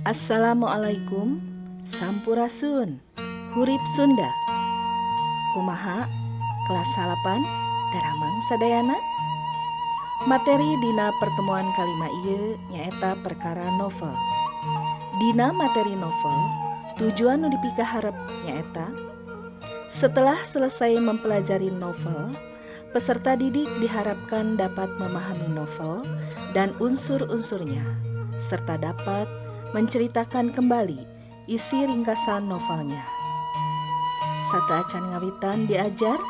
Assalamualaikum, Sampurasun, Hurip Sunda. Kumaha, kelas 8, Daramang Sadayana. Materi dina pertemuan kalima ieu nyaeta perkara novel. Dina materi novel, tujuan nu dipikaharep nyaeta setelah selesai mempelajari novel, peserta didik diharapkan dapat memahami novel dan unsur-unsurnya, serta dapat menceritakan kembali isi ringkasan novelnya. Satu acan ngawitan diajar,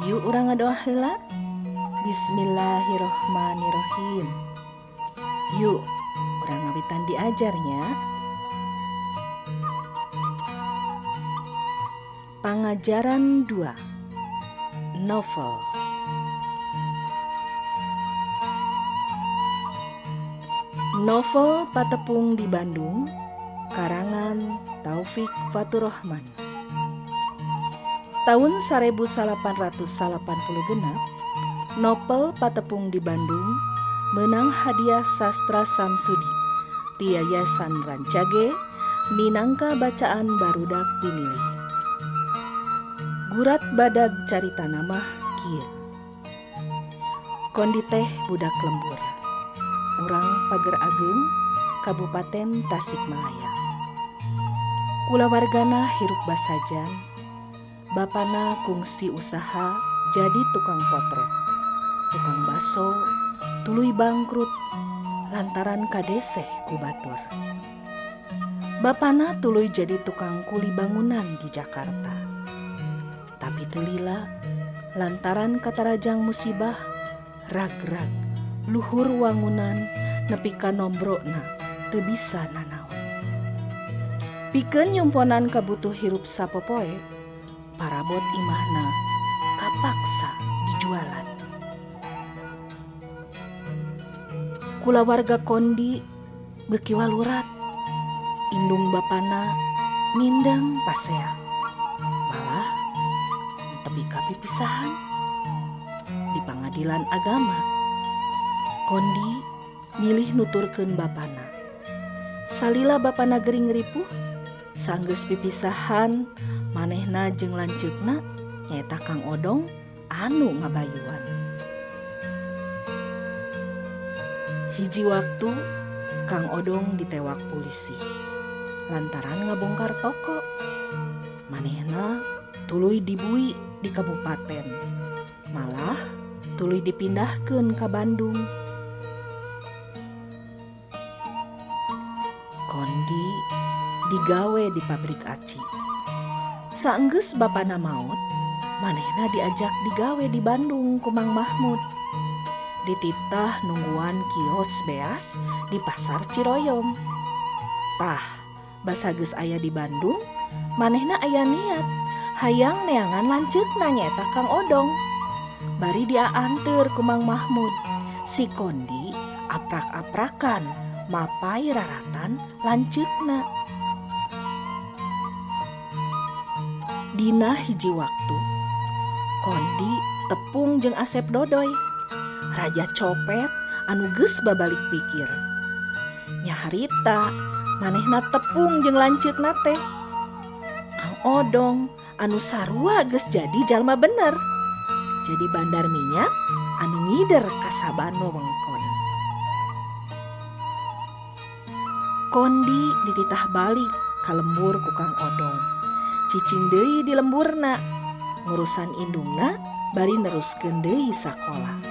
yuk urang ngadoa heula. Bismillahirrohmanirrohim. Yuk urang ngawitan diajarnya. Pangajaran 2. Novel. Novel Patepung di Bandung, karangan Taufik Faturrahman. Tahun 1886, novel Patepung di Bandung menang hadiah sastra Samsudi ti Yayasan Rancage minangka bacaan barudak dinilih. Gurat badag carita namah kieu. Kondi teh budak lembur. Urang Pager Ageng, Kabupaten Tasikmalaya. Kulawargana hirup basajan, bapana kungsi usaha jadi tukang potret, tukang baso, tuluy bangkrut lantaran kadeseh ku batur. Bapana tuluy jadi tukang kuli bangunan di Jakarta. Tapi teu lila lantaran katarajang musibah rag-rag luhur wangunan nepi ka nombrona teu bisa nanaon. Pikeun nyumponan kabutuh hirup sapopoe, parabot imahna kapaksa dijualan. Kulawarga kondi beuki walurat, indung bapana mindeng pasea. Malah tepi ka pipisahan di pangadilan agama. Kondi milih nuturkeun bapana. Salila bapana gering ripuh, sanggeus pipisahan manehna jeung lanceukna nyaeta Kang Odong anu ngabayuan. Hiji waktu Kang Odong ditewak polisi lantaran ngabongkar toko. Manehna tuluy dibui di kabupaten, malah tuluy dipindahkeun ka Bandung. Kondi digawe di pabrik aci. Saenggeus bapana maot, manehna diajak digawe di Bandung ku Mang Mahmud. Dititah nungguan kios beas di pasar Ciroyom. Tah, basa geus aya di Bandung, manehna aya niat hayang neangan lanceukna nyaeta Kang Odong. Bari dia anteur ku Mang Mahmud. Si Kondi aprak-aprakan mapai raratan lanceukna. Dina hiji waktu, Kondi tepung jeung Asep Dodoy, raja copet anu geus babalik pikir. Nyaharita manehna tepung jeung lanceukna teh. Kang Odong anu sarua geus jadi jalma bener, jadi bandar minyak anu ngider ka sabana wewengkon. Kondi dititah balik ka lembur ku Kang Odong. Cicing deui di lemburna, ngurusan indungna bari neruskeun deui sakola.